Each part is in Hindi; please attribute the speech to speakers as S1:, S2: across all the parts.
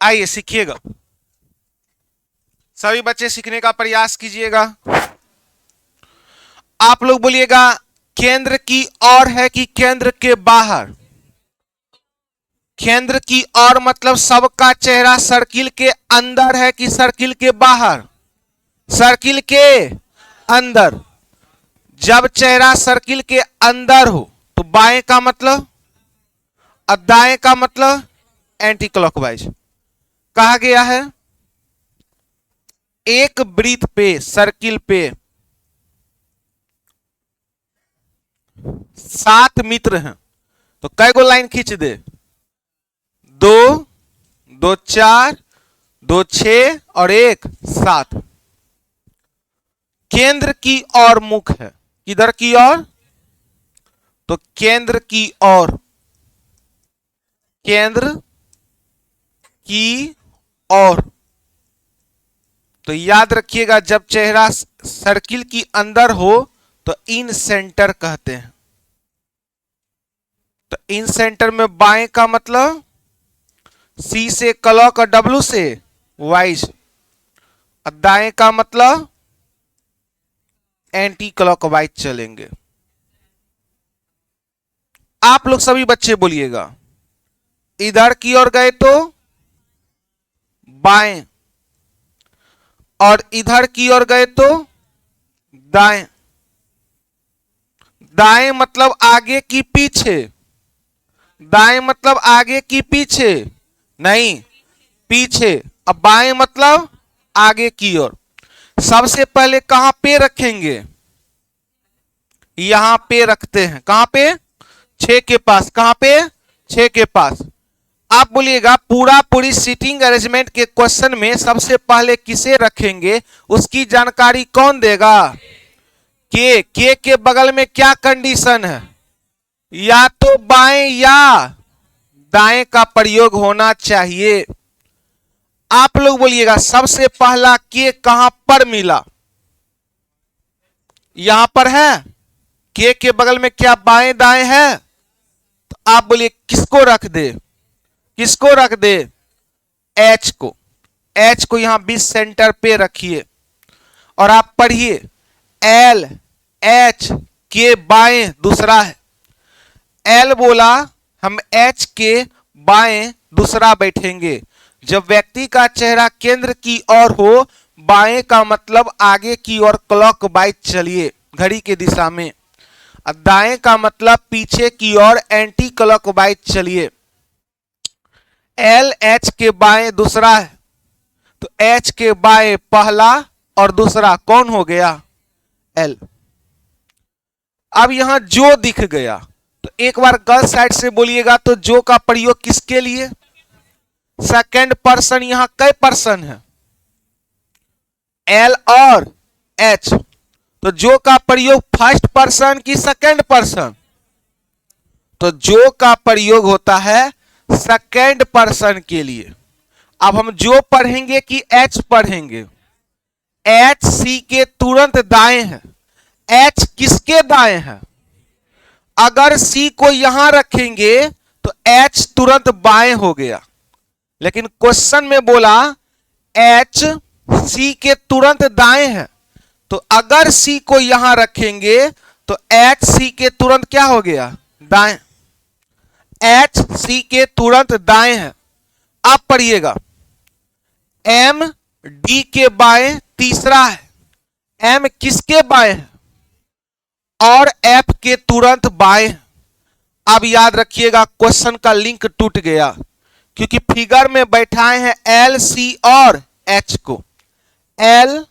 S1: आइए सीखिएगा, सभी बच्चे सीखने का प्रयास कीजिएगा। आप लोग बोलिएगा केंद्र की ओर है कि केंद्र के बाहर? केंद्र की ओर मतलब सबका चेहरा सर्किल के अंदर है कि सर्किल के बाहर? सर्किल के अंदर। जब चेहरा सर्किल के अंदर हो तो बाएं का मतलब और दाएं का मतलब एंटी क्लॉकवाइज। कहा गया है एक वृत्त पे सर्किल पे 7 मित्र हैं, तो कै गो लाइन खींच दे? 2, 2 4, 2 6 और 1 7। केंद्र की ओर मुख है, किधर की ओर? तो केंद्र की ओर, केंद्र की ओर। तो याद रखिएगा जब चेहरा सर्किल की अंदर हो तो इन सेंटर कहते हैं। तो इन सेंटर में बाएं का मतलब सी से क्लॉक और डब्ल्यू से वाइज, और दाएं का मतलब एंटी क्लॉकवाइज चलेंगे। आप लोग सभी बच्चे बोलिएगा इधर की ओर गए तो बाएं, और इधर की ओर गए तो दाएं। दाएं मतलब आगे की पीछे? दाएं मतलब आगे की पीछे? नहीं, पीछे। अब बाएं मतलब आगे की ओर। सबसे पहले कहां पे रखेंगे? यहां पे रखते हैं। कहां पे? 6 के पास। कहां पे? 6 के पास। आप बोलिएगा पूरा पूरी सीटिंग अरेंजमेंट के क्वेश्चन में सबसे पहले किसे रखेंगे उसकी जानकारी कौन देगा? के बगल में क्या कंडीशन है? या तो बाएं या दाएं का प्रयोग होना चाहिए। आप लोग बोलिएगा सबसे पहला के कहां पर मिला? यहां पर है। के बगल में क्या बाएं दाएं है? तो आप बोलिए किसको रख दे? किसको रख दे? एच को। एच को यहां बीच सेंटर पे रखिए और आप पढ़िए एल एच के बाएं दूसरा है। एल बोला हम एच के बाएं दूसरा बैठेंगे। जब व्यक्ति का चेहरा केंद्र की ओर हो, बाएं का मतलब आगे की ओर क्लॉकवाइज चलिए घड़ी के दिशा में, और दाएं का मतलब पीछे की ओर एंटी क्लॉकवाइज चलिए। एल एच के बाएं दूसरा है, तो एच के बाएं पहला और दूसरा कौन हो गया? एल। अब यहां जो दिख गया तो एक बार गर्ल साइड से बोलिएगा तो जो का प्रयोग किसके लिए? Second person. यहां कई पर्सन है? एल और एच। तो जो का प्रयोग फर्स्ट पर्सन की सेकंड पर्सन? तो जो का प्रयोग होता है सेकंड पर्सन के लिए। अब हम जो पढ़ेंगे कि एच पढ़ेंगे? एच सी के तुरंत दाएं है। एच किसके दाएं है? अगर सी को यहां रखेंगे तो एच तुरंत बाएं हो गया, लेकिन क्वेश्चन में बोला एच सी के तुरंत दाएं है, तो अगर सी को यहां रखेंगे तो एच सी के तुरंत क्या हो गया? दाएं। एच सी के तुरंत दाएं है। अब पढ़िएगा एम डी के बाएं तीसरा है। एम किसके बाएं है? और एफ के तुरंत बाएं। अब याद रखिएगा क्वेश्चन का लिंक टूट गया क्योंकि फिगर में बैठाए हैं एल सी और एच को। एल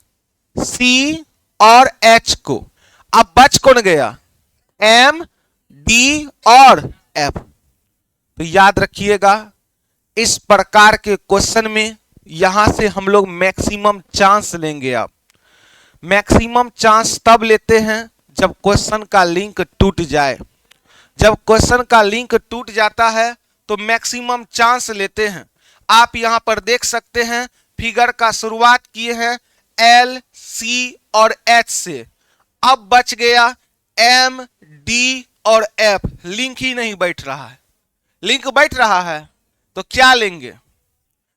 S1: सी और एच को। अब बच कौन गया? एम डी और एफ। तो याद रखिएगा इस प्रकार के क्वेश्चन में यहां से हम लोग मैक्सिमम चांस लेंगे। आप मैक्सिमम चांस तब लेते हैं जब क्वेश्चन का लिंक टूट जाए। जब क्वेश्चन का लिंक टूट जाता है तो मैक्सिमम चांस लेते हैं। आप यहां पर देख सकते हैं फिगर का शुरुआत किए हैं एल सी और एच से। अब बच गया एम डी और एफ। लिंक ही नहीं बैठ रहा है। लिंक बैठ रहा है तो क्या लेंगे?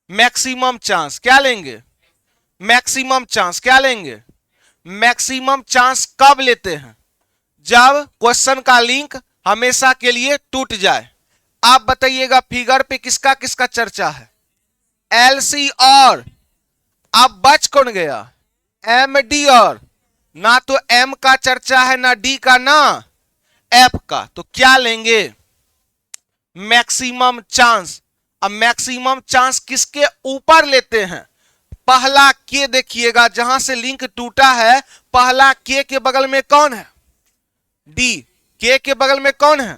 S1: मैक्सिमम चांस क्या लेंगे? मैक्सिमम चांस क्या लेंगे? मैक्सिमम चांस कब लेते हैं? जब क्वेश्चन का लिंक हमेशा के लिए टूट जाए। आप बताइएगा फिगर पे किसका किसका चर्चा है? एलसी और अब बच कौन गया? एम डी और ना तो एम का चर्चा है ना डी का ना एफ का। तो क्या लेंगे? Maximum chance. अब मैक्सिमम चांस किसके ऊपर लेते हैं? पहला के देखिएगा जहां से लिंक टूटा है, पहला के बगल में कौन है? डी। के बगल में कौन है?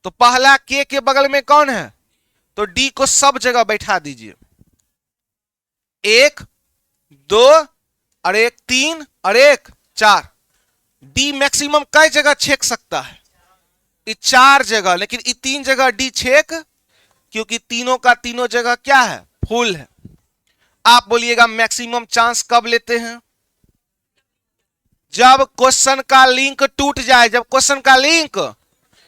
S1: तो पहला के बगल में कौन है? तो डी को सब जगह बैठा दीजिए। 1 2 और 1 3 और 1 4। डी मैक्सिमम कई जगह छेक सकता है? 4 जगह, लेकिन 3 जगह डी छेक, क्योंकि तीनों का तीनों जगह क्या है? फुल है। आप बोलिएगा मैक्सिमम चांस कब लेते हैं? जब क्वेश्चन का लिंक टूट जाए। जब क्वेश्चन का लिंक,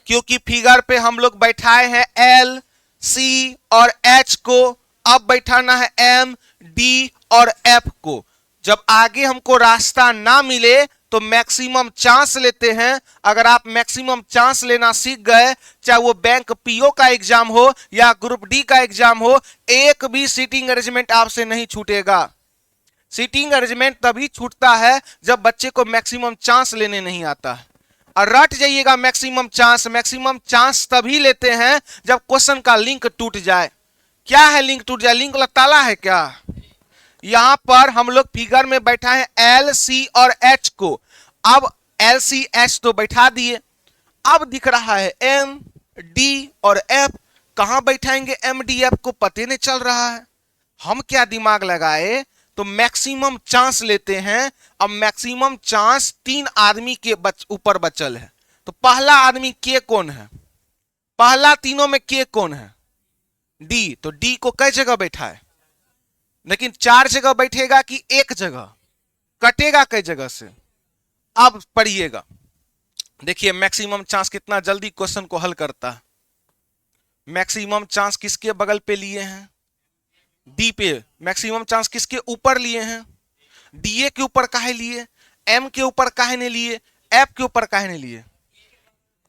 S1: क्योंकि फिगर पे हम लोग बैठाए हैं एल सी और एच को, अब बैठाना है एम डी और एफ को। जब आगे हमको रास्ता ना मिले तो मैक्सिमम चांस लेते हैं। अगर आप मैक्सिमम चांस लेना सीख गए, चाहे वो बैंक पीओ का एग्जाम हो या ग्रुप डी का एग्जाम हो, एक भी सीटिंग अरेंजमेंट आपसे नहीं छूटेगा। सीटिंग अरेंजमेंट तभी छूटता है जब बच्चे को मैक्सिमम चांस लेने नहीं आता है। और रट जाइएगा, मैक्सिमम चांस तभी लेते हैं जब क्वेश्चन का लिंक टूट जाए। क्या है लिंक टूट जाए? लिंक वाला ताला है क्या? यहां पर हम लोग फिगर में बैठा है एल सी और एच को। अब एल सी एच तो बैठा दिए, अब दिख रहा है एम डी और एफ। कहां बैठाएंगे एम डी एफ को? पते नहीं चल रहा है। हम क्या दिमाग लगाए, तो मैक्सिमम चांस लेते हैं। अब मैक्सिमम चांस 3 आदमी के ऊपर बचल है। तो पहला आदमी के कौन है? पहला तीनों में के कौन है? डी। तो डी को कई जगह बैठा है? लेकिन 4 जगह बैठेगा कि एक जगह? कटेगा कई जगह से? अब पढ़िएगा, देखिए मैक्सिमम चांस कितना जल्दी क्वेश्चन को हल करता है। मैक्सिमम चांस किसके बगल पे लिए हैं? डी पे। मैक्सिमम चांस किसके ऊपर लिए हैं? डीए के ऊपर काहे लिए? एम के ऊपर काहे नहीं लिए? एफ के ऊपर काहे नहीं लिए?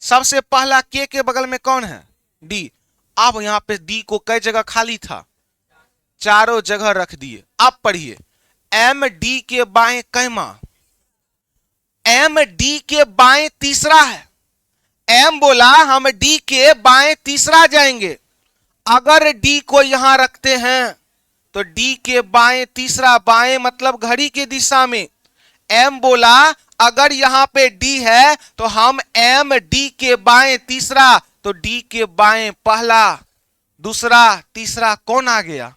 S1: सबसे पहला के बगल में कौन है? डी। अब यहां पे डी को कई जगह खाली था? चारों जगह रख दिए। अब पढ़िए, एम डी के बाएं कैमा? एम डी के बाएं तीसरा है। एम बोला हम डी के बाएं तीसरा जाएंगे। अगर डी को यहां रखते हैं तो डी के बाएं तीसरा, बाएं मतलब घड़ी की दिशा में। एम बोला अगर यहां पे डी है तो हम एम डी के बाएं तीसरा, तो डी के बाएं पहला, दूसरा, तीसरा कौन आ गया?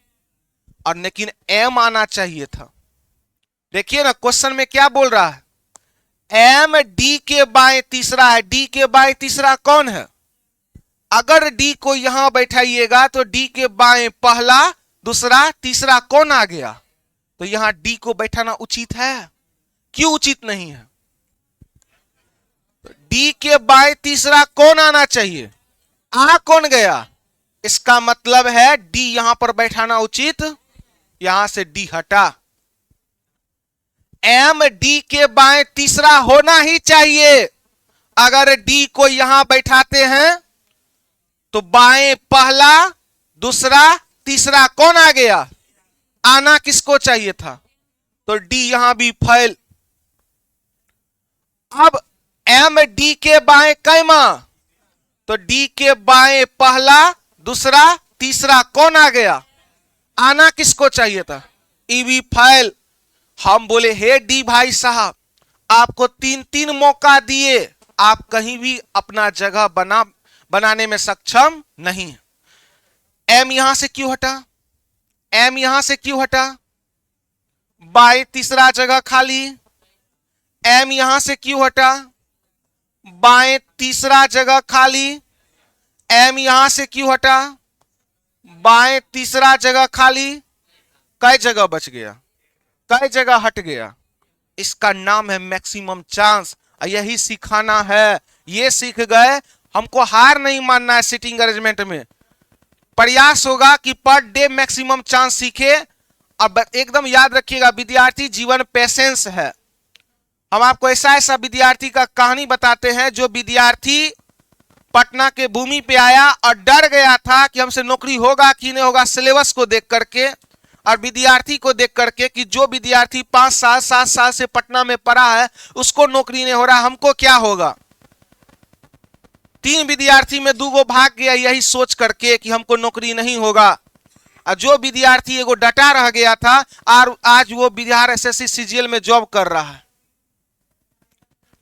S1: और लेकिन एम आना चाहिए था। देखिए ना क्वेश्चन में क्या बोल रहा है, एम डी के बाएं तीसरा है। डी के बाएं तीसरा कौन है? अगर डी को यहां बैठाइएगा तो डी के बाएं पहला, दूसरा, तीसरा कौन आ गया? तो यहां डी को बैठाना उचित है? क्यों उचित नहीं है? तो डी के बाएं तीसरा कौन आना चाहिए? आ कौन गया? इसका मतलब है डी यहां पर बैठाना उचित, यहां से डी हटा। एम डी के बाएं तीसरा होना ही चाहिए। अगर डी को यहां बैठाते हैं तो बाएं पहला, दूसरा, तीसरा कौन आ गया? आना किसको चाहिए था? तो डी यहां भी फेल। अब एम डी के बाएं कैमा? तो डी के बाएं पहला, दूसरा, तीसरा कौन आ गया? आना किसको चाहिए था? ई भी फेल। हम बोले हे डी भाई साहब, आपको 3 मौका दिए, आप कहीं भी अपना जगह बनाने में सक्षम नहीं है। एम यहां से क्यों हटा? एम यहां से क्यों हटा? बाएं तीसरा जगह खाली। एम यहां से क्यों हटा? बाएं तीसरा जगह खाली। एम यहां से क्यों हटा? बाएं तीसरा जगह खाली। कई जगह बच गया? कई जगह हट गया? इसका नाम है मैक्सिमम चांस। यही सिखाना है। ये सीख गए, हमको हार नहीं मानना है सीटिंग अरेंजमेंट में। प्रयास होगा कि पर डे मैक्सिमम चांस सीखे। अब एकदम याद रखिएगा, विद्यार्थी जीवन पेशेंस है। हम आपको ऐसा ऐसा विद्यार्थी का कहानी बताते हैं जो विद्यार्थी पटना के भूमि पे आया और डर गया था कि हमसे नौकरी होगा कि नहीं होगा, सिलेबस को देख करके और विद्यार्थी को देख करके कि जो विद्यार्थी 5 साल 7 साल से पटना में पढ़ा है उसको नौकरी नहीं हो रहा, हमको क्या होगा। 3 विद्यार्थी में 2 गो भाग गया यही सोच करके कि हमको नौकरी नहीं होगा, और जो विद्यार्थी एगो डटा रह गया था और आज वो बिहार एसएससी सीजीएल में जॉब कर रहा है।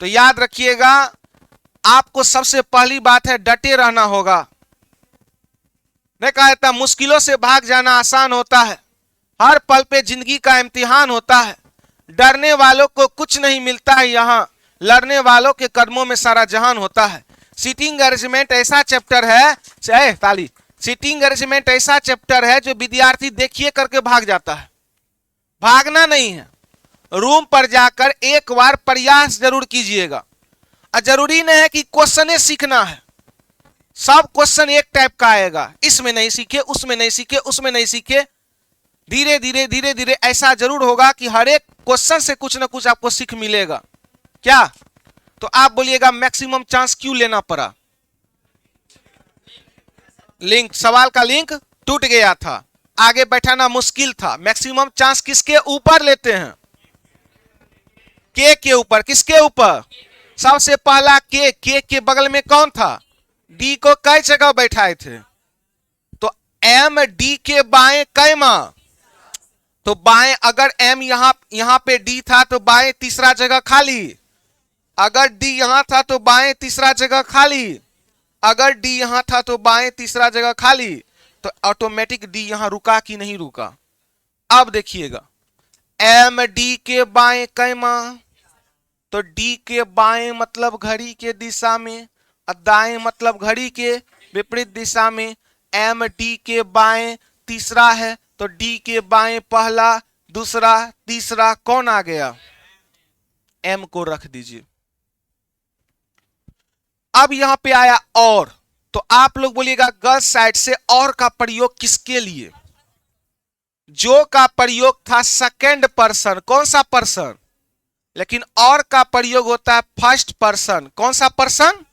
S1: तो याद रखिएगा, आपको सबसे पहली बात है डटे रहना होगा। नहीं कहा जाता मुश्किलों से भाग जाना आसान होता है, हर पल पे जिंदगी का इम्तिहान होता है। डरने वालों को कुछ नहीं मिलता है, यहां लड़ने वालों के कदमों में सारा जहान होता है। सीटिंग अरेंजमेंट ऐसा चैप्टर है, चाहे ताली, सीटिंग अरेंजमेंट ऐसा चैप्टर है जो विद्यार्थी देखिए करके भाग जाता है। भागना नहीं है, रूम पर जाकर एक बार प्रयास जरूर कीजिएगा। जरूरी नहीं है कि क्वेश्चन सीखना है, सब क्वेश्चन एक टाइप का आएगा, इसमें नहीं सीखे, उसमें नहीं सीखे, उसमें नहीं सीखे। धीरे धीरे धीरे धीरे ऐसा जरूर होगा कि हर एक क्वेश्चन से कुछ ना कुछ आपको सीख मिलेगा। क्या? तो आप बोलिएगा मैक्सिमम चांस क्यों लेना पड़ा? लिंक, सवाल का लिंक टूट गया था, आगे बैठाना मुश्किल था। मैक्सिमम चांस किसके ऊपर लेते हैं? के ऊपर। किसके ऊपर? सबसे पहला के बगल में कौन था? डी को कई जगह बैठाए थे, तो एम डी के बाएं कैमा, तो बाएं अगर एम यहां पे डी था तो बाएं तीसरा जगह खाली, अगर डी यहां था तो बाएं तीसरा जगह खाली, अगर डी यहां था तो बाएं तीसरा जगह खाली, तो ऑटोमेटिक डी यहां रुका कि नहीं रुका। अब देखिएगा, एम डी के बाएं कैमा, तो डी के बाएं मतलब घड़ी के दिशा में, और दाएं मतलब घड़ी के विपरीत दिशा में। एम डी के बाएं तीसरा है, तो डी के बाएं पहला, दूसरा, तीसरा, कौन आ गया? एम को रख दीजिए। अब यहां पे आया और, तो आप लोग बोलिएगा गर्ल्स साइड से और का प्रयोग किसके लिए? जो का प्रयोग था सेकंड पर्सन, कौन सा पर्सन? लेकिन और का प्रयोग होता है फर्स्ट पर्सन। कौन सा पर्सन?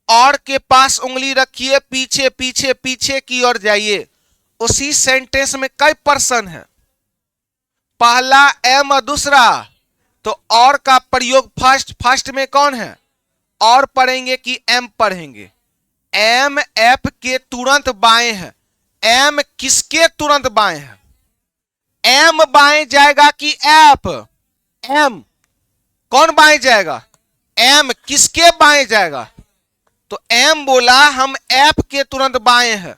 S1: और के पास उंगली रखिए, पीछे पीछे पीछे की ओर जाइए। उसी सेंटेंस में कई पर्सन है, पहला एम और दूसरा, तो और का प्रयोग फर्स्ट। फर्स्ट में कौन है? और पढ़ेंगे कि एम पढ़ेंगे? एम एफ के तुरंत बाएं है। एम किसके तुरंत बाएं है? एम बाएं जाएगा कि एफ? एम कौन बाएं जाएगा? एम किसके बाएं जाएगा? तो एम बोला हम एफ के तुरंत बाएं है।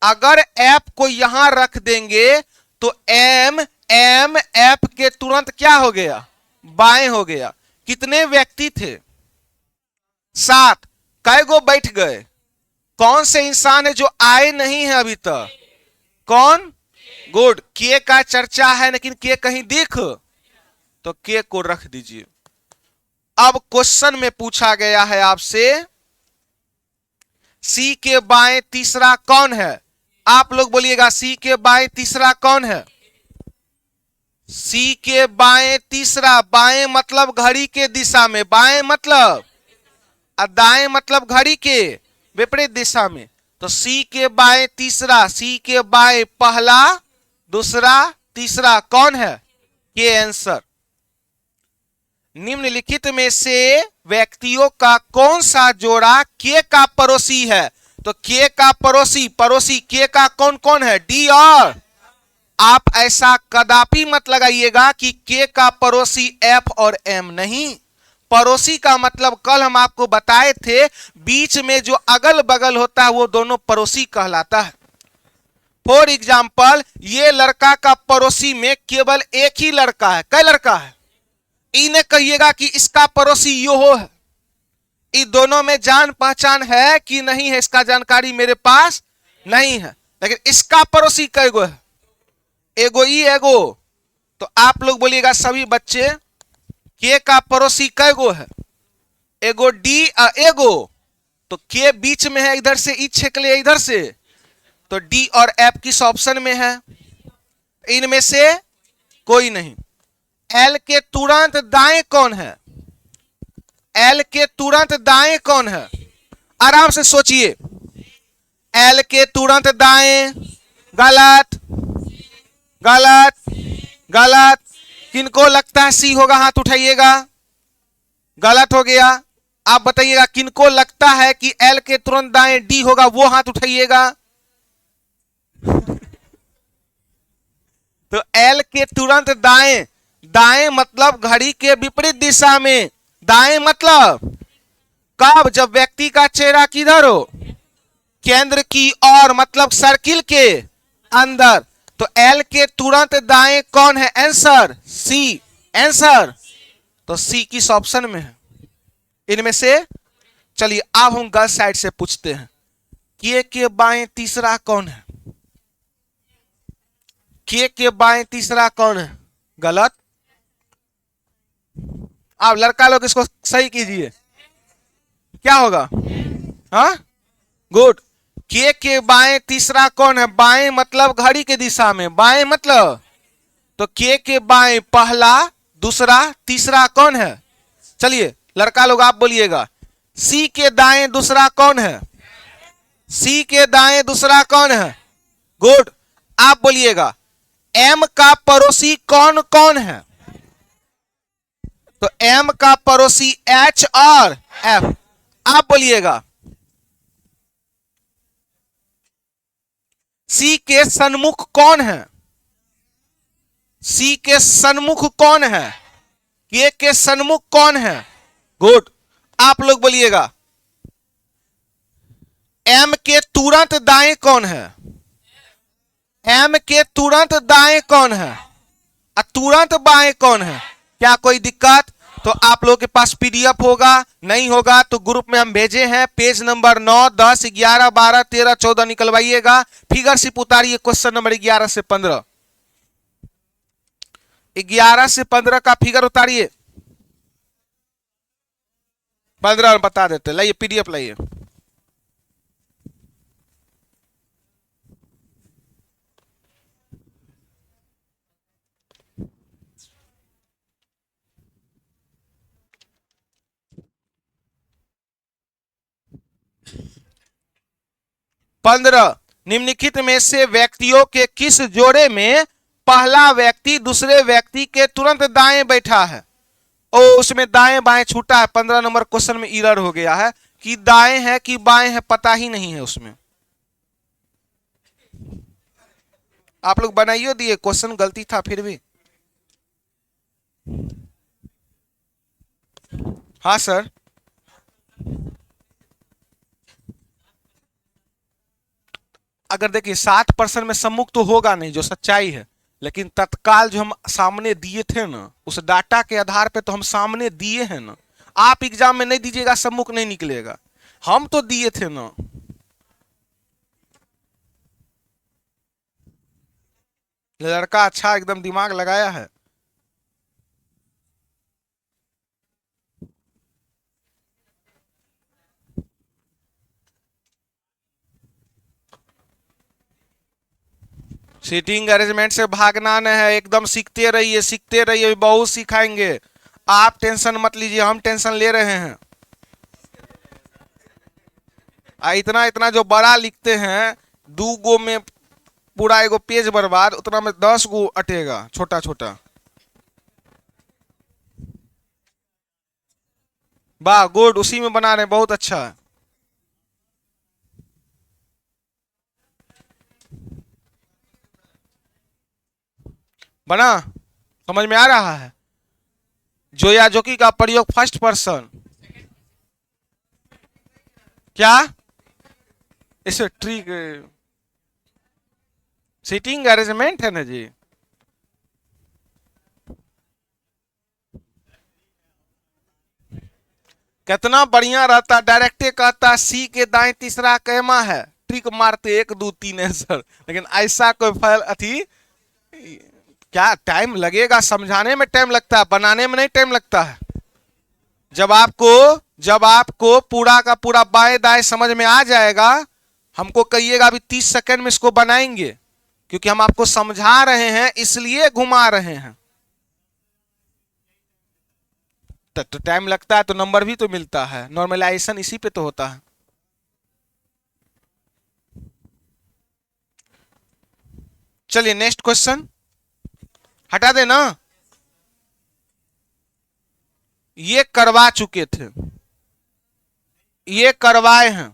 S1: अगर एफ को यहां रख देंगे तो एम एफ के तुरंत क्या हो गया? बाएं हो गया। कितने व्यक्ति थे? 7। कै गो बैठ गए? कौन से इंसान है जो आए नहीं है अभी तक? कौन? गुड। के का चर्चा है लेकिन के कहीं दिख, तो के को रख दीजिए। अब क्वेश्चन में पूछा गया है आपसे, सी के बाएं तीसरा कौन है? आप लोग बोलिएगा सी के बाएं तीसरा कौन है? सी के बाएं तीसरा, बाएं मतलब घड़ी के दिशा में, बाएं मतलब, और दाएं मतलब घड़ी के विपरीत दिशा में। तो सी के बाएं तीसरा, सी के बाएं पहला, दूसरा, तीसरा कौन है? के आंसर। निम्नलिखित में से व्यक्तियों का कौन सा जोड़ा के का पड़ोसी है? तो के का पड़ोसी, पड़ोसी के का कौन कौन है? डी और। आप ऐसा कदापि मत लगाइएगा कि के का पड़ोसी एफ और एम, नहीं। पड़ोसी का मतलब कल हम आपको बताए थे, बीच में जो अगल बगल होता है वो दोनों पड़ोसी कहलाता है। फॉर एग्जाम्पल, ये लड़का का पड़ोसी में केवल एक ही लड़का है। कई लड़का है? इन्हें कहिएगा कि इसका पड़ोसी यो है। इन दोनों में जान पहचान है कि नहीं है, इसका जानकारी मेरे पास नहीं है। लेकिन इसका पड़ोसी कैगो है? एगो ई एगो। तो आप लोग बोलिएगा सभी बच्चे, के का पड़ोसी कैगो है? एगो डी एगो। तो के बीच में है, इधर से ई छेक ले इधर से, तो डी और एफ किस ऑप्शन में है? इनमें से कोई नहीं। एल के तुरंत दाएं कौन है? एल के तुरंत दाएं कौन है? आराम से सोचिए। एल के तुरंत दाएं, गलत गलत गलत। किनको लगता है सी होगा? हाथ उठाइएगा। गलत हो गया। आप बताइएगा किनको लगता है कि एल के तुरंत दाएं डी होगा? वो हाथ उठाइएगा। तो एल के तुरंत दाएं, दाएं मतलब घड़ी के विपरीत दिशा में। दाएं मतलब कब? जब व्यक्ति का चेहरा किधर हो? केंद्र की ओर, मतलब सर्किल के अंदर। तो एल के तुरंत दाएं कौन है? Answer C. आंसर तो सी किस ऑप्शन में है इनमें से? चलिए अब हम गर्ल साइड से पूछते हैं। के बाएं तीसरा कौन है? के बाएं तीसरा कौन है? गलत। आप लड़का लोग इसको सही कीजिए। क्या होगा? हाँ, गुड। के बाएं तीसरा कौन है? बाएं मतलब घड़ी के दिशा में। बाएं मतलब तो के बाएं पहला, दूसरा, तीसरा कौन है? चलिए लड़का लोग आप बोलिएगा। सी के दाएं दूसरा कौन है? सी के दाएं दूसरा कौन है? गुड। आप बोलिएगा एम का पड़ोसी कौन कौन है? तो एम का पड़ोसी एच और एफ। आप बोलिएगा सी के सन्मुख कौन है? सी के सन्मुख कौन है? के सन्मुख कौन है? गुड। आप लोग बोलिएगा एम के तुरंत दाएं कौन है? एम के तुरंत दाएं कौन है? तुरंत बाएं कौन है? क्या कोई दिक्कत? तो आप लोगों के पास पीडीएफ होगा, नहीं होगा तो ग्रुप में हम भेजे हैं। Page number 9, 10, 11, 12, 13, 14 निकलवाइएगा। फिगर सिर्फ उतारिए। क्वेश्चन नंबर 11 से 15, 11 से 15 का फिगर उतारिए। 15 बता देते। लाइए पीडीएफ लाइए। पंद्रह, निम्नलिखित में से व्यक्तियों के किस जोड़े में पहला व्यक्ति दूसरे व्यक्ति के तुरंत दाएं बैठा है? ओ, उसमें दाएं बाएं छूटा है। 15 नंबर क्वेश्चन में एरर हो गया है कि दाएं है कि बाएं है, पता ही नहीं है उसमें। आप लोग बनाइए दिए, क्वेश्चन गलती था फिर भी। हाँ सर। अगर देखिए 7% में सम्मुख तो होगा नहीं, जो सच्चाई है, लेकिन तत्काल जो हम सामने दिए थे ना, उस डाटा के आधार पे तो हम सामने दिए हैं ना। आप एग्जाम में नहीं दीजिएगा सम्मुख नहीं निकलेगा, हम तो दिए थे ना। लड़का अच्छा एकदम दिमाग लगाया है। सीटिंग अरेंजमेंट से भागना नहीं है, एकदम सीखते रहिए, सीखते रहिए, बहुत सिखाएंगे। आप टेंशन मत लीजिए, हम टेंशन ले रहे हैं। इतना इतना जो बड़ा लिखते हैं, 2 गो में पूरा एगो पेज बर्बाद, उतना में 10 गो अटेगा छोटा छोटा। वाह गुड, उसी में बना रहे हैं, बहुत अच्छा है। बना? समझ में आ रहा है? जो या जो की का प्रयोग फर्स्ट पर्सन। क्या इसे ट्रिक सीटिंग अरेंजमेंट है ना जी। कितना बढ़िया रहता, डायरेक्टे कहता सी के दाएं तीसरा कैमा है, ट्रिक मारते 1 2 3 है सर। लेकिन ऐसा कोई फैल अथी, क्या टाइम लगेगा समझाने में, टाइम लगता है, बनाने में नहीं टाइम लगता है। जब आपको पूरा का पूरा बाएं दाएं समझ में आ जाएगा हमको कहिएगा अभी 30 सेकंड में इसको बनाएंगे, क्योंकि हम आपको समझा रहे हैं इसलिए घुमा रहे हैं। तो टाइम लगता है तो नंबर भी तो मिलता है, नॉर्मलाइजेशन इसी पे तो होता है। चलिए नेक्स्ट क्वेश्चन, हटा देना, ये करवा चुके थे, ये करवाए हैं,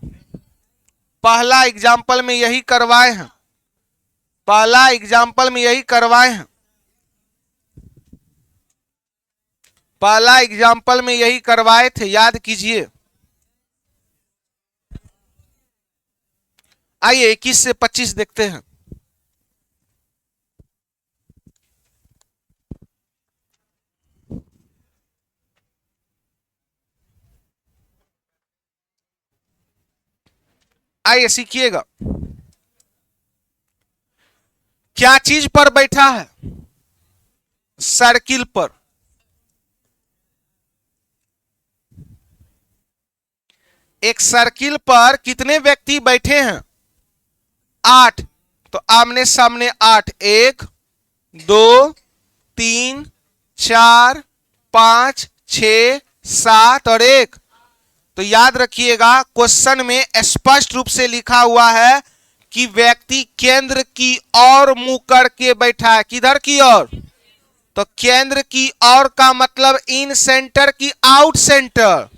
S1: पहला एग्जाम्पल में यही करवाए हैं, पहला एग्जाम्पल में यही करवाए हैं, पहला एग्जाम्पल में यही करवाए थे, याद कीजिए। आइए 21 से 25 देखते हैं। आइए सीखिएगा, क्या चीज पर बैठा है? सर्किल पर। एक सर्किल पर कितने व्यक्ति बैठे हैं? 8। तो आमने सामने 8, 1 2 3 4 5 6 7 और 1। तो याद रखिएगा क्वेश्चन में स्पष्ट रूप से लिखा हुआ है कि व्यक्ति केंद्र की ओर मुंह करके बैठा है। किधर की ओर? तो केंद्र की ओर का मतलब इन सेंटर की आउट सेंटर।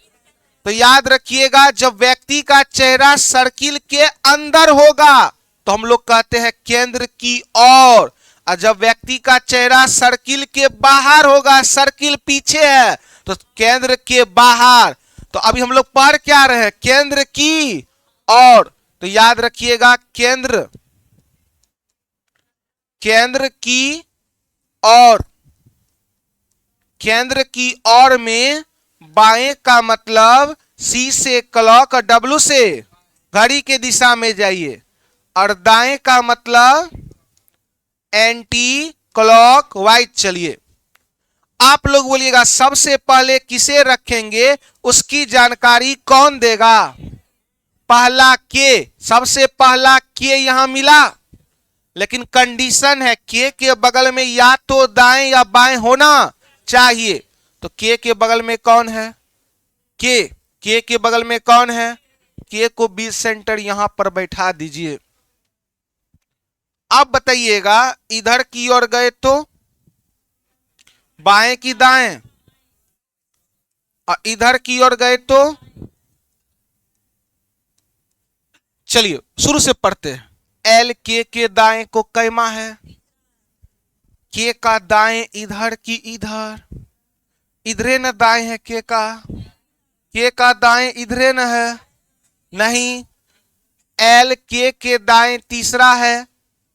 S1: तो याद रखिएगा जब व्यक्ति का चेहरा सर्किल के अंदर होगा तो हम लोग कहते हैं केंद्र की ओर, और जब व्यक्ति का चेहरा सर्किल के बाहर होगा, सर्किल पीछे है, तो केंद्र के बाहर। तो अभी हम लोग पढ़ क्या रहे हैं? केंद्र की ओर। तो याद रखिएगा केंद्र, केंद्र की ओर, केंद्र की ओर में बाएं का मतलब सी से क्लॉक और डब्ल्यू से घड़ी के दिशा में जाइए, और दाएं का मतलब एंटी क्लॉक वाइज चलिए। आप लोग बोलिएगा सबसे पहले किसे रखेंगे, उसकी जानकारी कौन देगा? पहला के, सबसे पहला के यहां मिला, लेकिन कंडीशन है के बगल में या तो दाएं या बाएं होना चाहिए। तो के बगल में कौन है? के बगल में कौन है? के को बीच सेंटर यहां पर बैठा दीजिए। अब बताइएगा इधर की ओर गए तो बाएं की दाएं, और इधर की ओर गए तो, चलिए शुरू से पढ़ते हैं। एल के दाएं को कैमा है, के का दाएं इधर की इधर, इधरे न दाएं है के का दाएं इधरे न है, नहीं। एल के दाएं तीसरा है,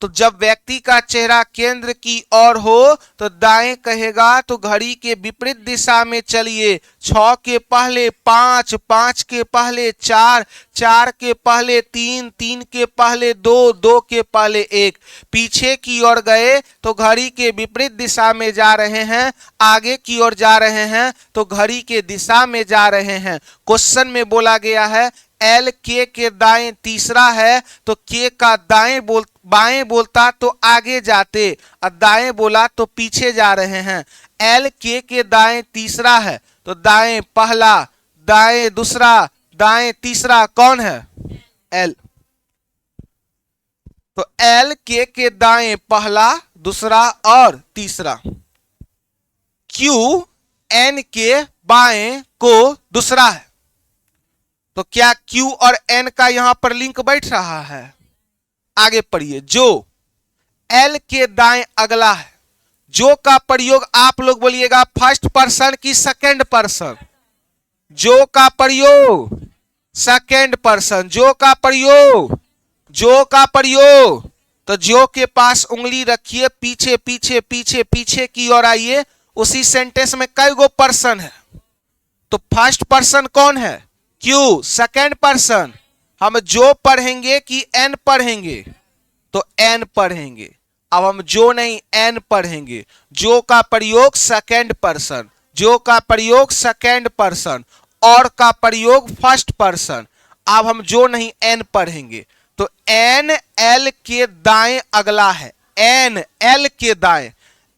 S1: तो जब व्यक्ति का चेहरा केंद्र की ओर हो तो दाएं कहेगा तो घड़ी के विपरीत दिशा में चलिए। 6 के पहले 5, 5 के पहले 4, 4 के पहले 3, 3 के पहले 2, 2 के पहले 1। पीछे की ओर गए तो घड़ी के विपरीत दिशा में जा रहे हैं, आगे की ओर जा रहे हैं तो घड़ी के दिशा में जा रहे हैं। क्वेश्चन में बोला गया है एल के दाएं तीसरा है, तो के का बाएं बोलता तो आगे जाते, और दाएं बोला तो पीछे जा रहे हैं। एल के दाएं तीसरा है, तो दाएं पहला, दाएं दूसरा, दाएं तीसरा कौन है? एल। तो एल के दाएं पहला, दूसरा और तीसरा। क्यू एन के बाएं को दूसरा है, तो क्या Q और N का यहां पर लिंक बैठ रहा है? आगे पढ़िए। जो L के दाएं अगला है, जो का प्रयोग आप लोग बोलिएगा फर्स्ट पर्सन की सेकंड पर्सन? जो का प्रयोग सेकंड पर्सन, जो का प्रयोग, जो का प्रयोग। तो जो के पास उंगली रखिए, पीछे पीछे पीछे पीछे की ओर आइए। उसी सेंटेंस में कई गो पर्सन है? तो फर्स्ट पर्सन कौन है? क्यू। सेकंड पर्सन हम जो पढ़ेंगे कि एन पढ़ेंगे? तो एन पढ़ेंगे। अब हम जो नहीं एन पढ़ेंगे। जो का प्रयोग सेकंड पर्सन, जो का प्रयोग सेकंड पर्सन, और का प्रयोग फर्स्ट पर्सन। अब हम जो नहीं एन पढ़ेंगे। तो एन एल के दाएं अगला है, एन एल के दाएं,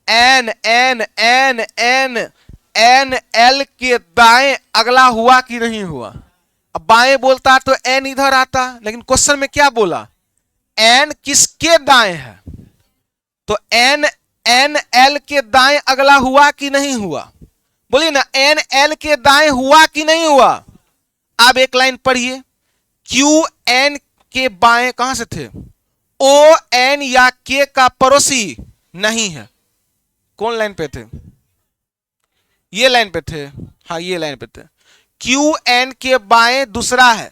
S1: N N N N N L के दाएं अगला हुआ कि नहीं हुआ? अब बाएं बोलता तो एन इधर आता, लेकिन क्वेश्चन में क्या बोला? एन किसके दाएं है? तो एन एन एल के दाएं अगला हुआ कि नहीं हुआ? बोलिए ना, एन एल के दाएं हुआ कि नहीं हुआ? अब एक लाइन पढ़िए, क्यू एन के बाएं कहां से थे? ओ एन या के का पड़ोसी नहीं है। कौन लाइन पे थे? ये लाइन पे थे, हाँ ये लाइन पे थे। क्यू एन के बाएं दूसरा है,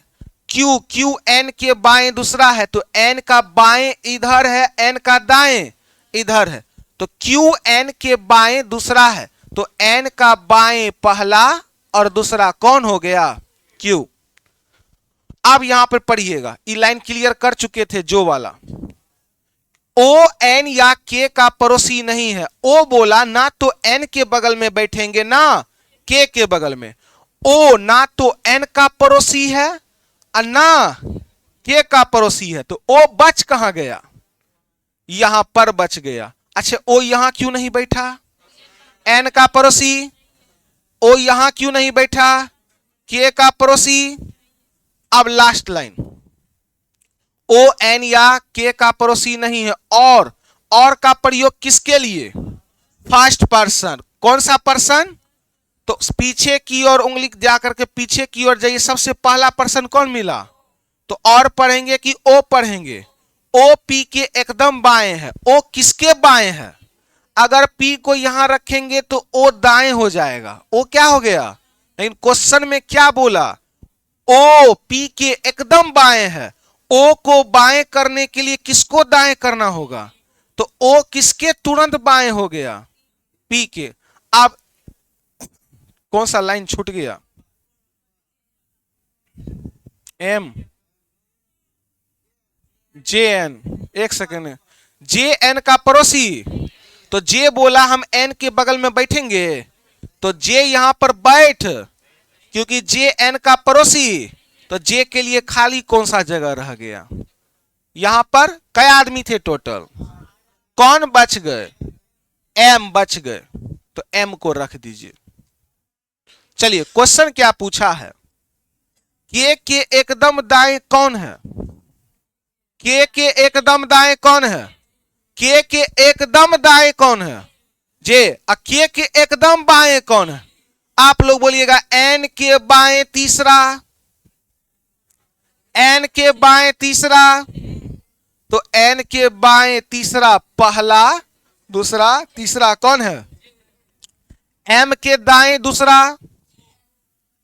S1: क्यू एन के बाएं दूसरा है, तो एन का बाएं इधर है, एन का दाएं इधर है, तो क्यू एन के बाएं दूसरा है, तो एन का बाएं पहला और दूसरा कौन हो गया? क्यू। अब यहां पर पढ़िएगा, ई लाइन क्लियर कर चुके थे जो वाला। ओ एन या के का पड़ोसी नहीं है, ओ बोला ना तो एन के बगल में बैठेंगे ना के बगल में। ओ ना तो एन का पड़ोसी है और ना के का पड़ोसी है, तो ओ बच कहां गया? यहां पर बच गया। अच्छा, ओ यहां क्यों नहीं बैठा? एन का पड़ोसी। ओ यहां क्यों नहीं बैठा? के का पड़ोसी। अब लास्ट लाइन, ओ एन या के का पड़ोसी नहीं है, और का प्रयोग किसके लिए? First person. कौन सा पर्सन? तो पीछे की ओर उंगली जाकर के पीछे की ओर जाइए, सबसे पहला पर्सन कौन मिला? तो और पढ़ेंगे कि ओ पढ़ेंगे? ओ पी के एकदम बाएं है। ओ किसके बाएं है? अगर पी को यहां रखेंगे तो ओ दाएं हो जाएगा, ओ क्या हो गया? लेकिन क्वेश्चन में क्या बोला? ओ पी के एकदम बाएं है। ओ को बाएं करने के लिए किसको दाएं करना होगा? तो ओ किसके तुरंत बाएं हो गया? पी के। अब कौन सा लाइन छूट गया? एम जे एन, एक सेकेंड, जे एन का पड़ोसी। तो जे बोला हम एन के बगल में बैठेंगे, तो जे यहां पर बैठ, क्योंकि जे एन का पड़ोसी, तो जे के लिए खाली कौन सा जगह रह गया? यहां पर कई आदमी थे टोटल, कौन बच गए? एम बच गए, तो एम को रख दीजिए। चलिए, क्वेश्चन क्या पूछा है? के एकदम दाएं कौन है? के एकदम दाएं कौन है? के एकदम दाएं कौन है? जे। के एकदम बाएं कौन है? आप लोग बोलिएगा, एन के बाएं तीसरा, एन के बाएं तीसरा। तो एन के बाएं तीसरा पहला, दूसरा, तीसरा कौन है? एम के दाएं दूसरा,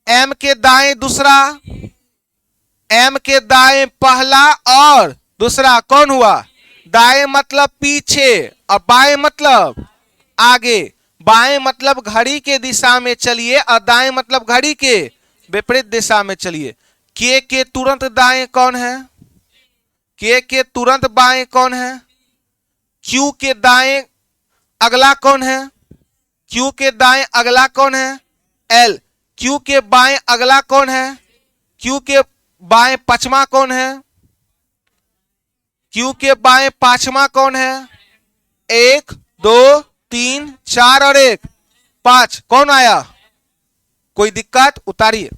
S1: एम के दाएं दूसरा, एम के दाएं पहला और दूसरा कौन हुआ? दाएं मतलब पीछे और बाएं मतलब आगे। बाएं मतलब घड़ी के दिशा में चलिए और दाएं मतलब घड़ी के विपरीत दिशा में चलिए। के तुरंत दाएं कौन है? के तुरंत बाएं कौन है? क्यू के दाएं अगला कौन है? क्यू के दाएं अगला कौन है? एल। क्यू के बाएं अगला कौन है? क्यू के बाएं पांचवा कौन है? क्यू के बाएं पांचवा कौन है? 1 2 3 4 और 1 5। कौन आया? कोई दिक्कत? उतारिए।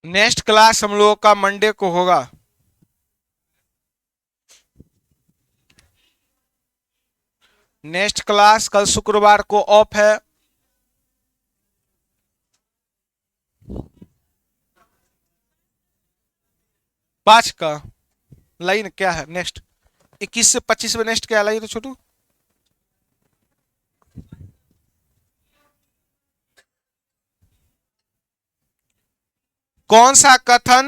S1: नेक्स्ट क्लास हम लोगों का मंडे को होगा। नेक्स्ट क्लास कल शुक्रवार को ऑफ है। पांच का लाइन क्या है? नेक्स्ट 21 से 25 में नेक्स्ट क्या लाइन तो छोटू? कौन सा कथन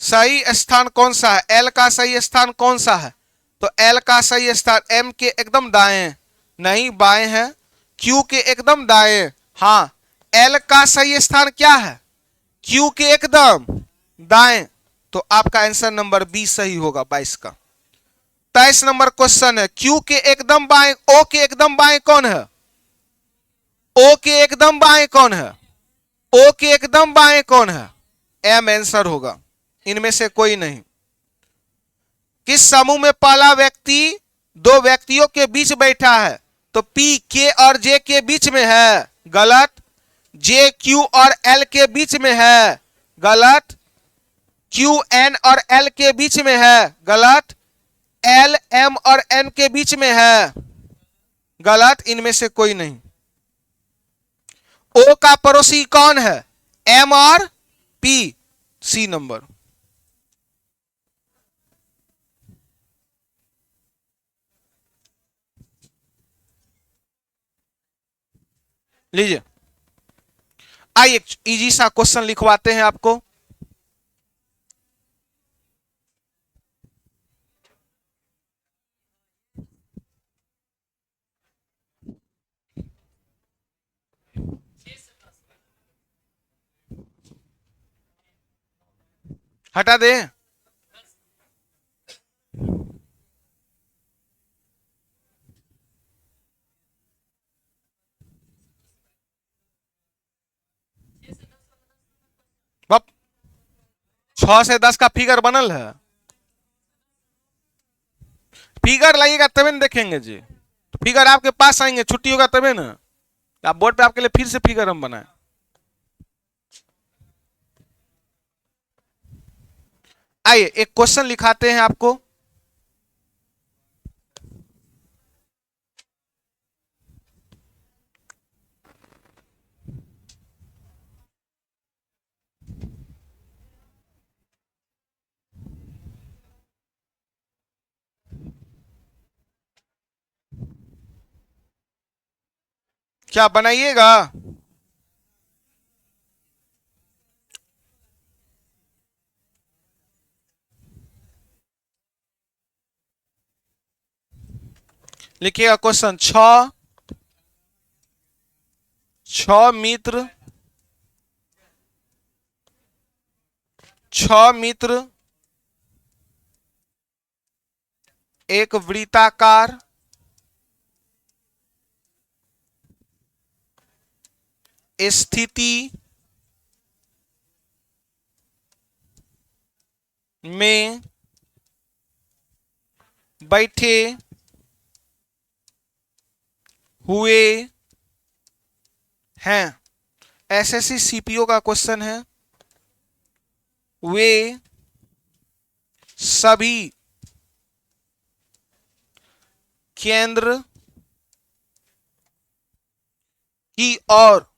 S1: सही स्थान कौन सा है? एल का सही स्थान कौन सा है? तो एल का सही स्थान एम के एकदम दाएं नहीं, बाएं है। क्यू के एकदम दाएं। हाँ, एल का सही स्थान क्या है? क्यू के एकदम दाएं। तो आपका आंसर नंबर बी सही होगा 22 का। 23 नंबर क्वेश्चन है, क्यू के एकदम बाएं, ओ के एकदम बाएं कौन है? ओ के एकदम बाएं कौन है? ओ के एकदम बाएं कौन है? एम आंसर होगा, इनमें से कोई नहीं। किस समूह में पहला व्यक्ति दो व्यक्तियों के बीच बैठा है? तो पी के और जे के बीच में है, गलत। जे क्यू और एल के बीच में है, गलत। क्यू एन और एल के बीच में है, गलत। एल एम और एन के बीच में है, गलत। इनमें से कोई नहीं। ओ का पड़ोसी कौन है? एम और पी, सी नंबर। लीजिए, आइए इजी सा क्वेश्चन लिखवाते हैं आपको। हटा दे। बप 6 से 10 का फिगर बनल है। फिगर लाइएगा तभी ना देखेंगे जी। तो फिगर आपके पास आएंगे, छुट्टी होगा तभी ना। आप बोर्ड पे आपके लिए फिर से फिगर हम बनाए। आइए एक क्वेश्चन लिखाते हैं आपको। क्या बनाइएगा? लिखिएगा क्वेश्चन, छ मित्र, छ मित्र एक वृत्ताकार स्थिति में बैठे हुए हैं। एसएससी सीपीओ का क्वेश्चन है। वे सभी केंद्र की ओर,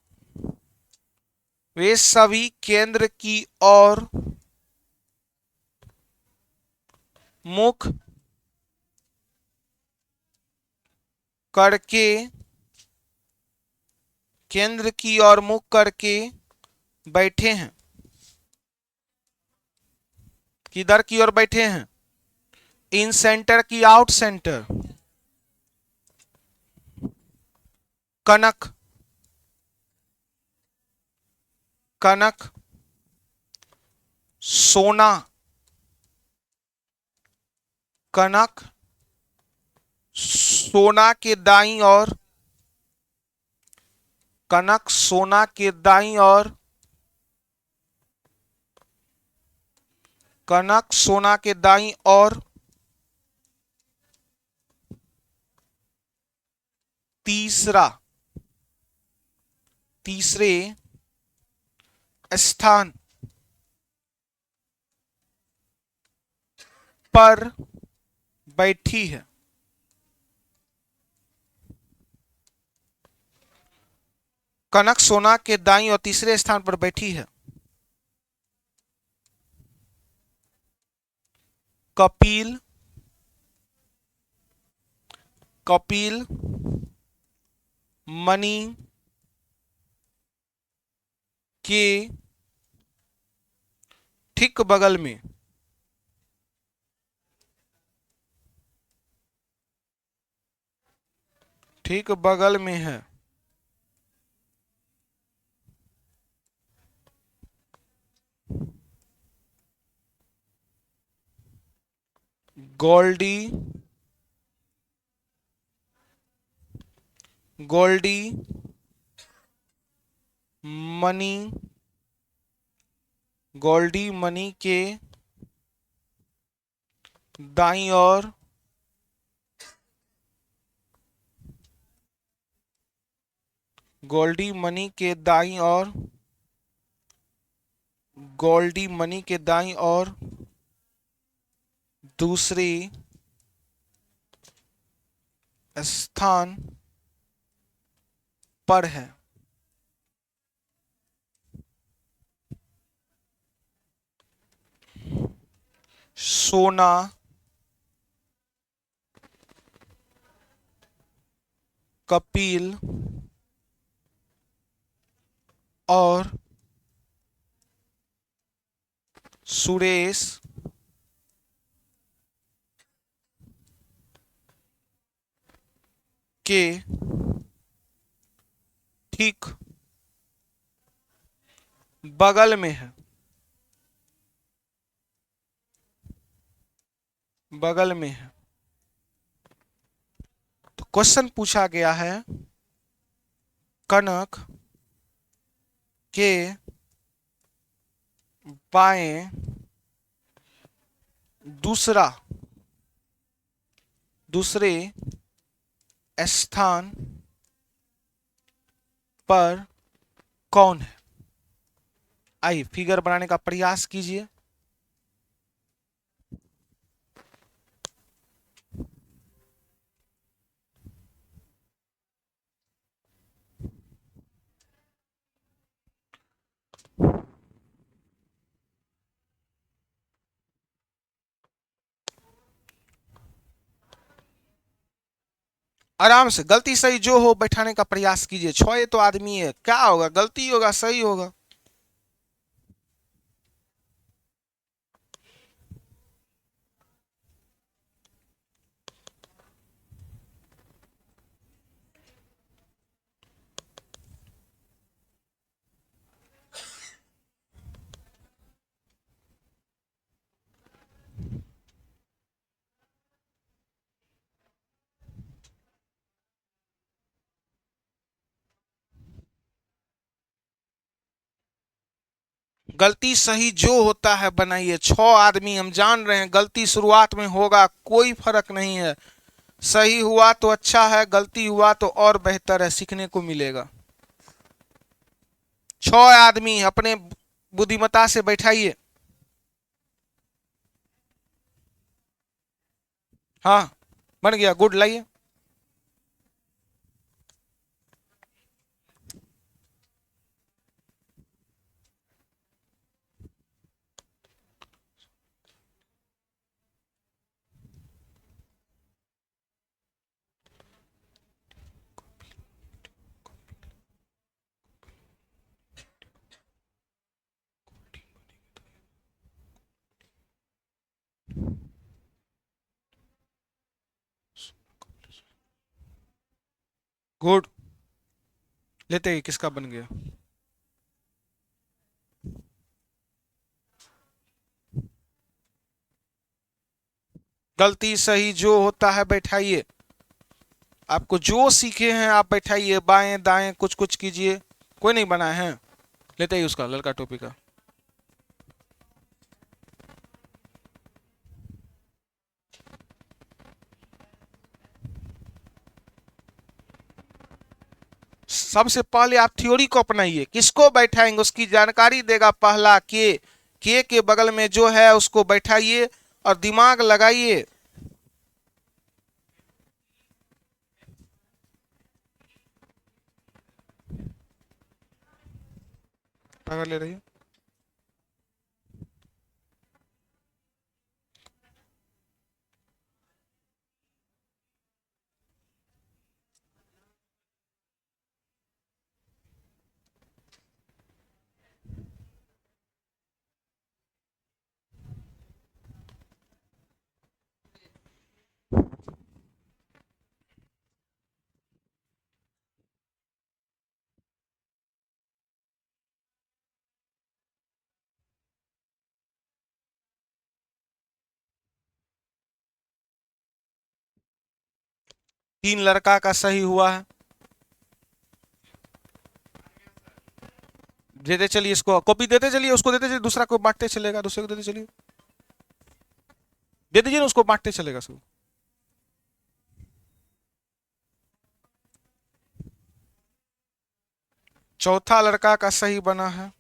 S1: वे सभी केंद्र की ओर मुख करके, केंद्र की ओर मुख करके बैठे हैं। किधर की ओर बैठे हैं? इन सेंटर की आउट सेंटर। कनक, कनक सोना, कनक सोना के दाईं ओर, कनक सोना के दाईं ओर, कनक सोना के दाईं ओर तीसरे स्थान पर बैठी है। कनक सोना के दाईं और तीसरे स्थान पर बैठी है। कपिल, कपिल मणि के ठीक बगल में, ठीक बगल में है। गोल्डी गोल्डी मनी गोल्डी मनी के दाईं ओर गोल्डी मनी के दाईं ओर गोल्डी मनी के दाईं ओर दूसरी स्थान पर है। सोना कपिल और सुरेश के ठीक बगल में है। बगल में है। तो क्वेश्चन पूछा गया है कनक के बाएं दूसरे स्थान पर कौन है। आइए फिगर बनाने का प्रयास कीजिए। आराम से गलती सही जो हो बैठाने का प्रयास कीजिए। 6 तो आदमी है, क्या होगा, गलती होगा सही होगा। गलती सही जो होता है बनाइए। 6 आदमी हम जान रहे हैं, गलती शुरुआत में होगा, कोई फर्क नहीं है। सही हुआ तो अच्छा है, गलती हुआ तो और बेहतर है, सीखने को मिलेगा। 6 आदमी अपने बुद्धिमत्ता से बैठाइए। हाँ बन गया, गुड, लाइए। गुड, लेते ही किसका बन गया। गलती सही जो होता है बैठाइए। आपको जो सीखे हैं आप बैठाइए, बाएं दाएं कुछ कुछ कीजिए। कोई नहीं बनाए हैं, लेते ही उसका लड़का टोपी का। सबसे पहले आप थ्योरी को अपनाइए। किसको बैठाएंगे उसकी जानकारी देगा पहला के बगल में जो है उसको बैठाइए और दिमाग लगाइए। अगर ले रही है 3 लड़का का सही हुआ है। देते चलिए, इसको कॉपी देते चलिए, उसको देते चलिए, दूसरा को बांटते चलेगा, दूसरे को देते चलिए, दे दीजिए ना, उसको बांटते चलेगा सब। चौथा लड़का का सही बना है।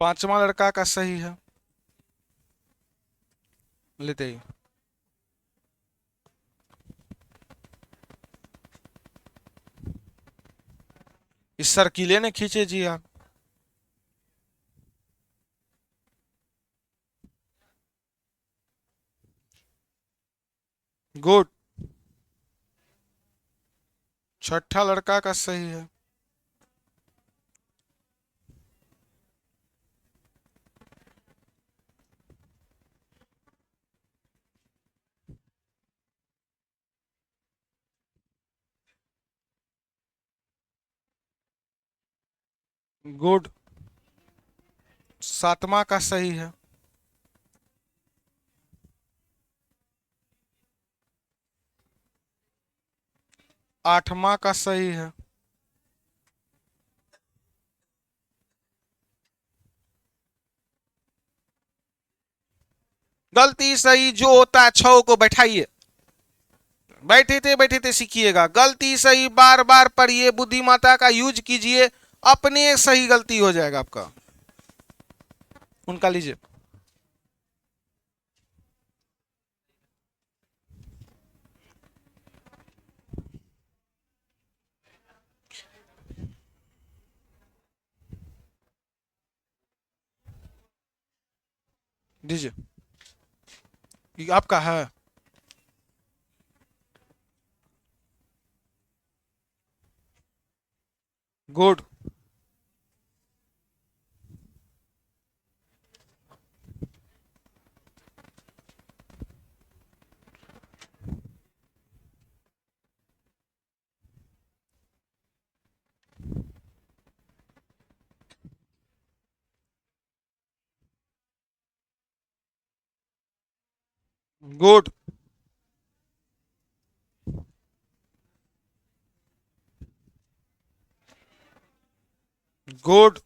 S1: पांचवा लड़का का सही है, लेते ही। इस सर्किले ने खींचे जी आप। गुड। छठा लड़का का सही है। गुड। सातवां का सही है। आठवां का सही है। गलती सही जो होता है, छो को बैठाइए, बैठे थे सीखिएगा। गलती सही बार बार पढ़िए, बुद्धिमत्ता का यूज कीजिए, अपने सही गलती हो जाएगा आपका। उनका लीजिए। दीजिए, ये आपका है। गुड। गुड। गुड।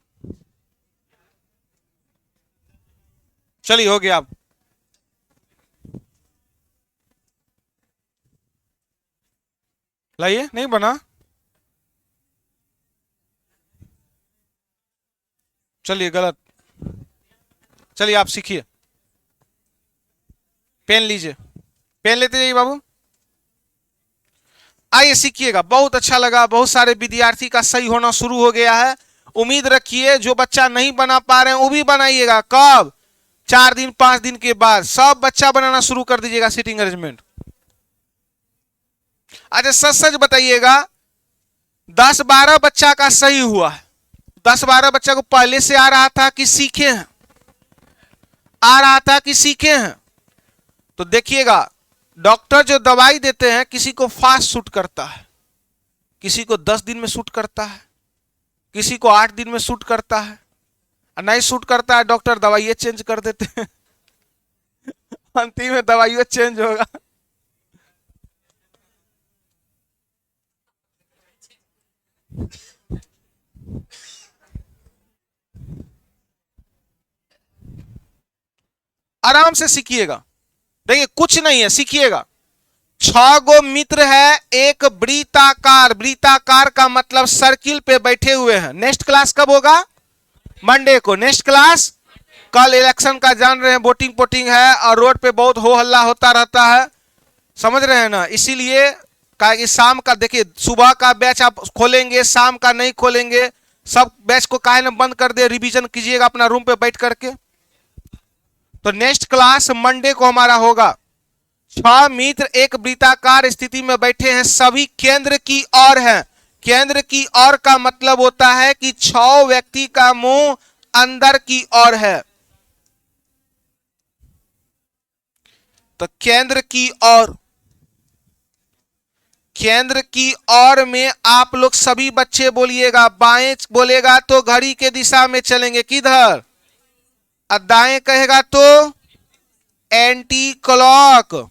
S1: चलिए हो गया। आप लाइए, नहीं बना। चलिए गलत। चलिए आप सीखिए। पेन लीजिए, पेन लेते जाइए बाबू। आइए सीखिएगा, बहुत अच्छा लगा। बहुत सारे विद्यार्थी का सही होना शुरू हो गया है। उम्मीद रखिए जो बच्चा नहीं बना पा रहे हैं वो भी बनाइएगा। कब? 4 दिन 5 दिन के बाद सब बच्चा बनाना शुरू कर दीजिएगा सीटिंग अरेंजमेंट। अच्छा सच सच बताइएगा, 10-12 बच्चा का सही हुआ है। 10-12 बच्चा को पहले से आ रहा था कि सीखे हैं? आ रहा था कि सीखे हैं? तो देखिएगा, डॉक्टर जो दवाई देते हैं, किसी को फास्ट सूट करता है, किसी को 10 दिन में सूट करता है, किसी को 8 दिन में सूट करता है, नहीं सूट करता है डॉक्टर दवाइयां चेंज कर देते हैं। अंतिम में दवाइयां चेंज होगा। आराम से सीखिएगा। देखिए कुछ नहीं है, सीखिएगा। 6 गो मित्र है, एक वृत्ताकार। वृत्ताकार का मतलब सर्किल पे बैठे हुए हैं। नेक्स्ट क्लास कब होगा? मंडे को। नेक्स्ट क्लास कल इलेक्शन का जान रहे हैं, वोटिंग पोटिंग है और रोड पे बहुत हो हल्ला होता रहता है, समझ रहे हैं ना। इसीलिए कहा कि शाम का देखिए, सुबह का बैच आप खोलेंगे, शाम का नहीं खोलेंगे। सब बैच को काहे ना बंद कर दे, रिवीजन कीजिएगा अपना रूम पे बैठ करके। तो नेक्स्ट क्लास मंडे को हमारा होगा। 6 मित्र एक वृत्ताकार स्थिति में बैठे हैं, सभी केंद्र की ओर हैं। केंद्र की ओर का मतलब होता है कि 6 व्यक्ति का मुंह अंदर की ओर है। तो केंद्र की ओर, केंद्र की ओर में आप लोग सभी बच्चे बोलिएगा। बाएं बोलेगा तो घड़ी के दिशा में चलेंगे, किधर? और दाएं कहेगा तो एंटी क्लॉक।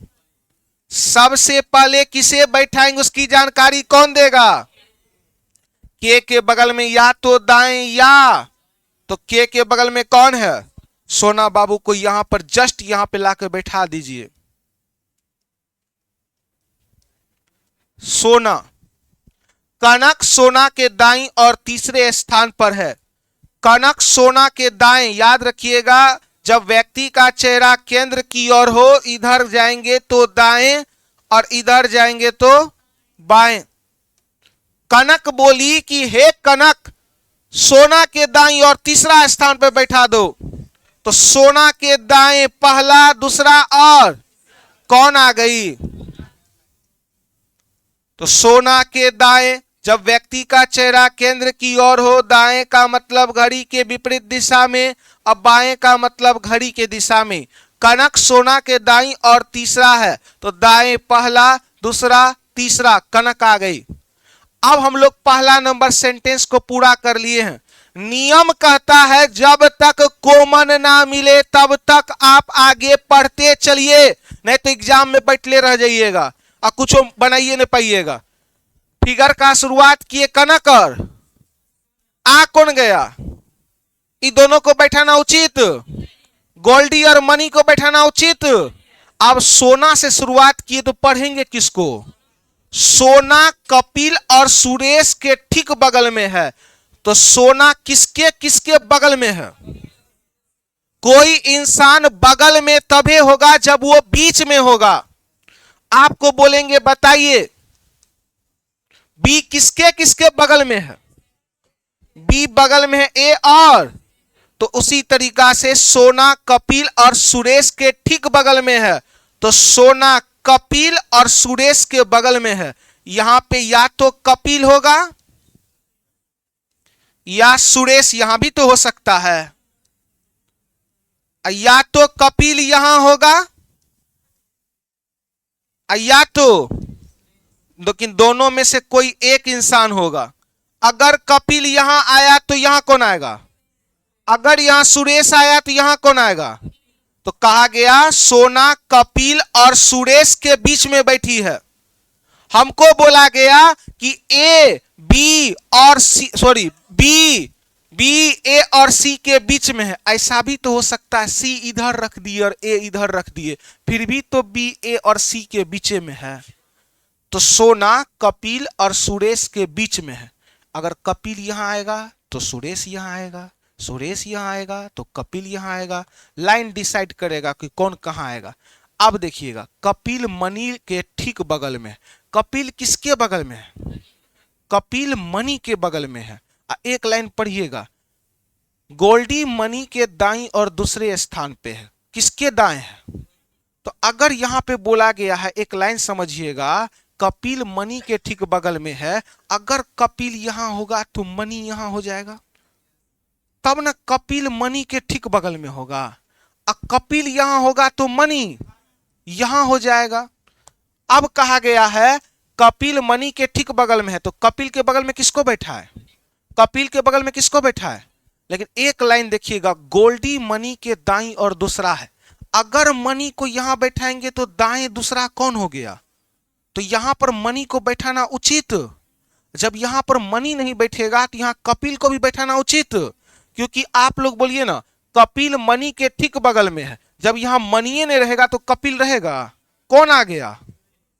S1: सबसे पहले किसे बैठाएंगे उसकी जानकारी कौन देगा? के बगल में या तो दाएं या तो के बगल में कौन है? सोना बाबू को यहां पर जस्ट यहां पे लाकर बैठा दीजिए। सोना, कनक सोना के दाईं और तीसरे स्थान पर है। कनक सोना के दाएं, याद रखिएगा, जब व्यक्ति का चेहरा केंद्र की ओर हो, इधर जाएंगे तो दाएं और इधर जाएंगे तो बाएं। कनक बोली कि हे कनक, सोना के दाईं और तीसरा स्थान पर बैठा दो। तो सोना के दाएं पहला, दूसरा और कौन आ गई? तो सोना के दाएं, जब व्यक्ति का चेहरा केंद्र की ओर हो, दाएं का मतलब घड़ी के विपरीत दिशा में, अब बाएं का मतलब घड़ी के दिशा में। कनक सोना के दाईं और तीसरा है, तो दाएं पहला, दूसरा, तीसरा, कनक आ गई। अब हम लोग पहला नंबर सेंटेंस को पूरा कर लिए हैं। नियम कहता है जब तक कॉमन ना मिले तब तक आप आगे पढ़ते चलिए, नहीं तो एग्जाम में बैठले रह जाइएगा और कुछ बनाइए नहीं पाइएगा। फिगर का शुरुआत किए कनक और आ कौन गया? इन दोनों को बैठाना उचित, गोल्डी और मनी को बैठाना उचित। अब सोना से शुरुआत किए तो पढ़ेंगे किसको? सोना कपिल और सुरेश के ठीक बगल में है, तो सोना किसके किसके बगल में है? कोई इंसान बगल में तभी होगा जब वो बीच में होगा। आपको बोलेंगे बताइए बी किसके किसके बगल में है? बी बगल में है ए और, तो उसी तरीका से सोना कपिल और सुरेश के ठीक बगल में है, तो सोना कपिल और सुरेश के बगल में है। यहां पे या तो कपिल होगा या सुरेश, यहां भी तो हो सकता है, या तो कपिल यहां होगा या तो, लेकिन दोनों में से कोई एक इंसान होगा। अगर कपिल यहां आया तो यहां कौन आएगा? अगर यहां सुरेश आया तो यहां कौन आएगा? तो कहा गया सोना कपिल और सुरेश के बीच में बैठी है। हमको बोला गया कि ए बी और सी, सॉरी बी ए और सी के बीच में है। ऐसा भी तो हो सकता है सी इधर रख दिए और ए इधर रख दिए, फिर भी तो बी ए और सी के बीच में है। तो सोना कपिल और सुरेश के बीच में है। अगर कपिल यहां आएगा तो सुरेश यहां आएगा, सुरेश यहां आएगा तो कपिल यहां आएगा। लाइन डिसाइड करेगा कि कौन कहां आएगा। अब देखिएगा कपिल मनी के ठीक बगल में। कपिल किसके बगल में है? कपिल मनी के बगल में है। एक लाइन पढ़िएगा, गोल्डी मनी के दाईं और दूसरे स्थान पे है। किसके दाएं है? तो अगर यहां पे बोला गया है, एक लाइन समझिएगा, कपिल मनी के ठीक बगल में है। अगर कपिल यहां होगा तो मनी यहां हो जाएगा, तब ना कपिल मनी के ठीक बगल में होगा। अब कपिल यहां होगा तो मनी यहां हो जाएगा। अब कहा गया है कपिल मनी के ठीक बगल में है, तो कपिल के बगल में किसको बैठा है? कपिल के बगल में किसको बैठा है? लेकिन एक लाइन देखिएगा, गोल्डी मनी के दाईं और दूसरा है। अगर मनी को यहां बैठाएंगे तो दाएं दूसरा कौन हो गया? तो यहां पर मनी को बैठाना उचित। जब यहां पर मनी नहीं बैठेगा तो यहां कपिल को भी बैठाना उचित, क्योंकि आप लोग बोलिए ना कपिल मनी के ठीक बगल में है। जब यहां मनी नहीं रहेगा तो कपिल रहेगा। कौन आ गया?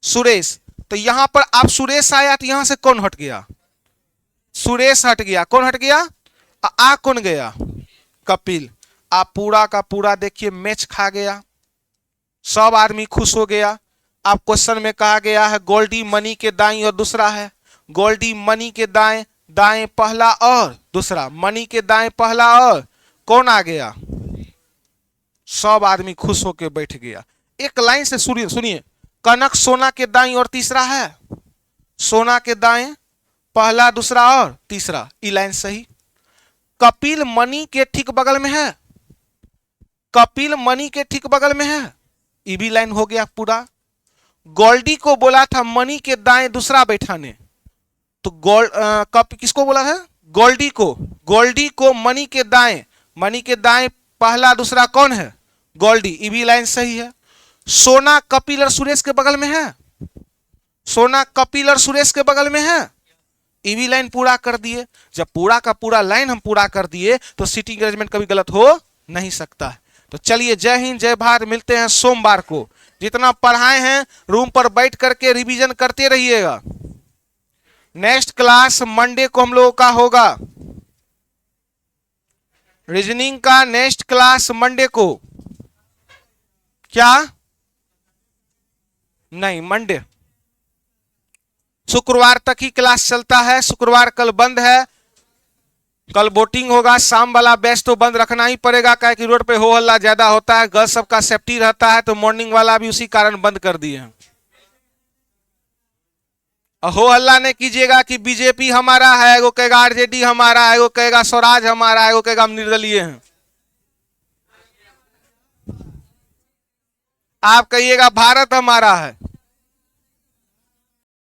S1: सुरेश। तो यहां पर आप सुरेश आया तो यहां से कौन हट गया? सुरेश हट गया। कौन हट गया? आ कौन गया? कपिल। आप पूरा का पूरा देखिए मैच खा गया, सब आदमी खुश हो गया। आप क्वेश्चन में कहा गया है गोल्डी मनी के दाईं और दूसरा है। गोल्डी मनी के दाएं, दाएं पहला और दूसरा, मनी के दाएं पहला और कौन आ गया? सब आदमी खुश होकर बैठ गया। एक लाइन से सुनिए, कनक सोना के दाईं और तीसरा है। सोना के दाएं पहला, दूसरा और तीसरा, ई लाइन सही। कपिल मनी के ठीक बगल में है। कपिल मनी के ठीक बगल में है, ई भी लाइन हो गया पूरा। गोल्डी को बोला था मनी के दाएं दूसरा बैठाने, तो किसको बोला था? गोल्डी को मनी के दाएं पहला दूसरा कौन है? गोल्डी। ईबी लाइन सही है। सोना कपिल और सुरेश के बगल में है, सोना कपिल और सुरेश के बगल में है, ईबी लाइन पूरा कर दिए। जब पूरा का पूरा लाइन हम पूरा कर दिए तो सीटिंग अरेंजमेंट कभी गलत हो नहीं सकता है। तो चलिए, जय हिंद जय भारत, मिलते हैं सोमवार को। जितना पढ़ाए हैं रूम पर बैठ करके रिवीजन करते रहिएगा। नेक्स्ट क्लास मंडे को हम लोगों का होगा रीजनिंग का। नेक्स्ट क्लास मंडे को, क्या नहीं, मंडे, शुक्रवार तक ही क्लास चलता है। शुक्रवार कल बंद है, कल वोटिंग होगा। शाम वाला बैच तो बंद रखना ही पड़ेगा, क्या कि रोड पे हो हल्ला ज्यादा होता है, गर्ल्स सबका सेफ्टी रहता है, तो मॉर्निंग वाला भी उसी कारण बंद कर दिए हैं। हो हल्ला नहीं कीजिएगा कि बीजेपी हमारा है, वो कहेगा आरजेडी हमारा है, वो कहेगा स्वराज हमारा है, वो कहेगा हम निर्दलीय हैं। आप कहिएगा भारत हमारा है।